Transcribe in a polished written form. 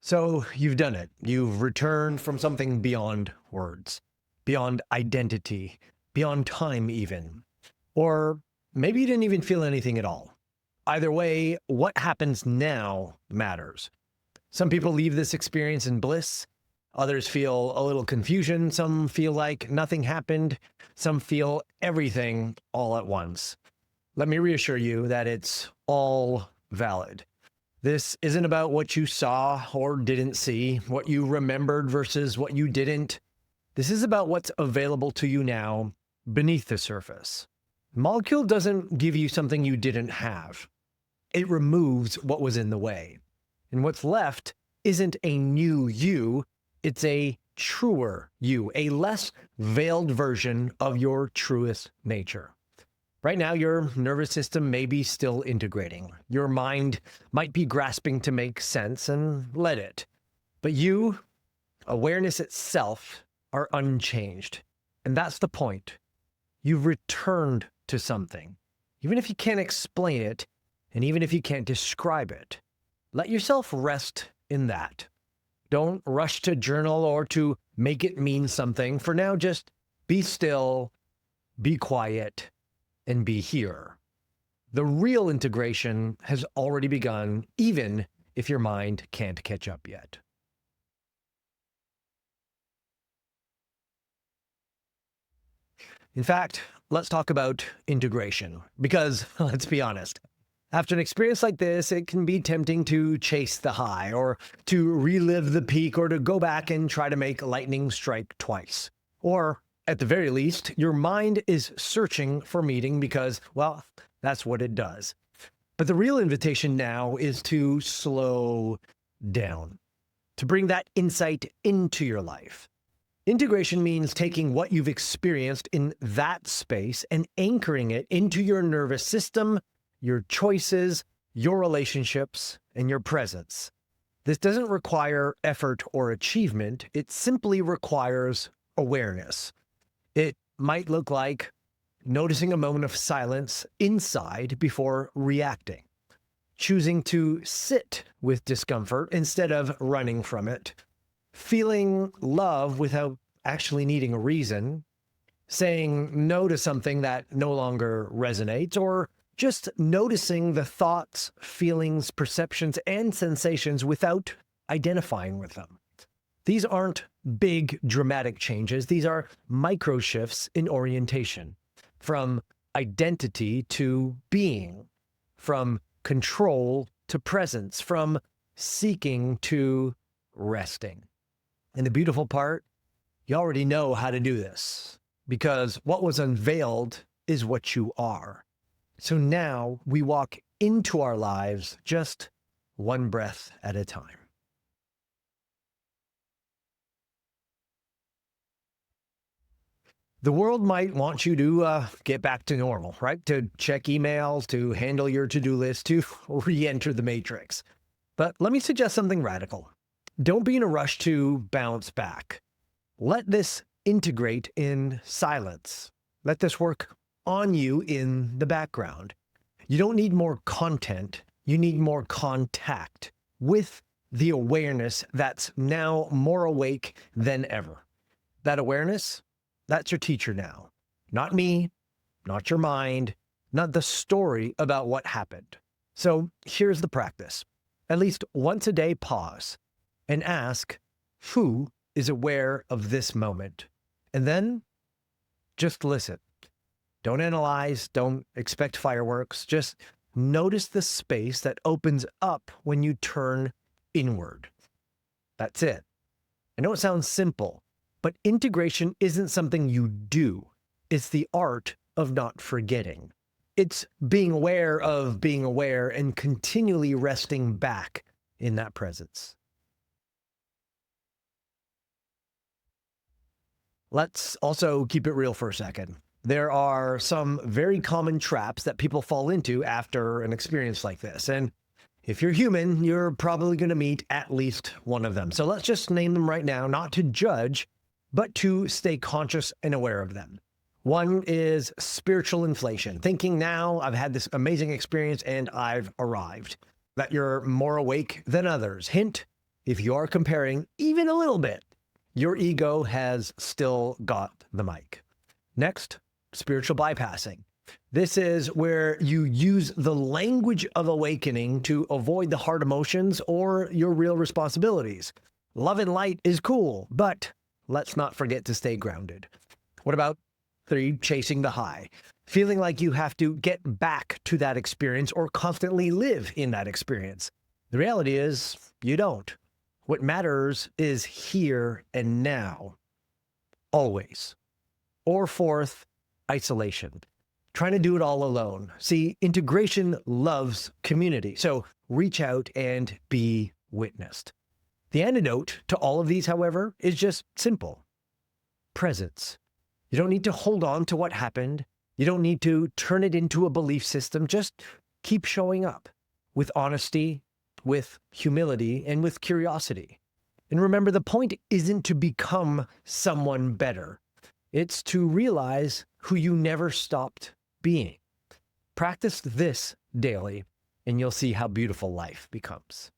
So you've done it. You've returned from something beyond words, beyond identity, beyond time, even. Or maybe you didn't even feel anything at all. Either way, what happens now matters. Some people leave this experience in bliss. Others feel a little confusion. Some feel like nothing happened. Some feel everything all at once. Let me reassure you that it's all valid. This isn't about what you saw or didn't see, what you remembered versus what you didn't. This is about what's available to you now beneath the surface. Molecule doesn't give you something you didn't have. It removes what was in the way. And what's left isn't a new you, it's a truer you, a less veiled version of your truest nature. Right now, your nervous system may be still integrating. Your mind might be grasping to make sense, and let it. But you, awareness itself, are unchanged. And that's the point. You've returned to something. Even if you can't explain it, and even if you can't describe it, let yourself rest in that. Don't rush to journal or to make it mean something. For now, just be still, be quiet, and be here. The real integration has already begun, even if your mind can't catch up yet. In fact, let's talk about integration, because let's be honest, after an experience like this, it can be tempting to chase the high, or to relive the peak, or to go back and try to make lightning strike twice. Or, at the very least, your mind is searching for meaning because, well, that's what it does. But the real invitation now is to slow down, to bring that insight into your life. Integration means taking what you've experienced in that space and anchoring it into your nervous system, your choices, your relationships, and your presence. This doesn't require effort or achievement. It simply requires awareness. It might look like noticing a moment of silence inside before reacting, choosing to sit with discomfort instead of running from it, feeling love without actually needing a reason, saying no to something that no longer resonates, or just noticing the thoughts, feelings, perceptions, and sensations without identifying with them. These aren't big, dramatic changes. These are micro shifts in orientation, from identity to being, from control to presence, from seeking to resting. And the beautiful part, you already know how to do this, because what was unveiled is what you are. So now we walk into our lives just one breath at a time. The world might want you to get back to normal, right? To check emails, to handle your to-do list, to re-enter the matrix. But let me suggest something radical. Don't be in a rush to bounce back. Let this integrate in silence. Let this work on you in the background. You don't need more content. You need more contact with the awareness that's now more awake than ever. That awareness, that's your teacher now. Not me, not your mind, not the story about what happened. So here's the practice. At least once a day, pause and ask, who is aware of this moment? And then just listen. Don't analyze, don't expect fireworks. Just notice the space that opens up when you turn inward. That's it. I know it sounds simple, but integration isn't something you do. It's the art of not forgetting. It's being aware of being aware and continually resting back in that presence. Let's also keep it real for a second. There are some very common traps that people fall into after an experience like this. And if you're human, you're probably going to meet at least one of them. So let's just name them right now, not to judge, but to stay conscious and aware of them. One is spiritual inflation, thinking now I've had this amazing experience and I've arrived, that you're more awake than others. Hint, if you're comparing even a little bit, your ego has still got the mic. Next, spiritual bypassing. This is where you use the language of awakening to avoid the hard emotions or your real responsibilities. Love and light is cool, but let's not forget to stay grounded. What about 3, chasing the high? Feeling like you have to get back to that experience or constantly live in that experience. The reality is, you don't. What matters is here and now. Always. Or 4th, isolation. Trying to do it all alone. See, integration loves community, so reach out and be witnessed. The antidote to all of these, however, is just simple. Presence. You don't need to hold on to what happened. You don't need to turn it into a belief system. Just keep showing up with honesty, with humility, and with curiosity. And remember, the point isn't to become someone better. It's to realize who you never stopped being. Practice this daily, and you'll see how beautiful life becomes.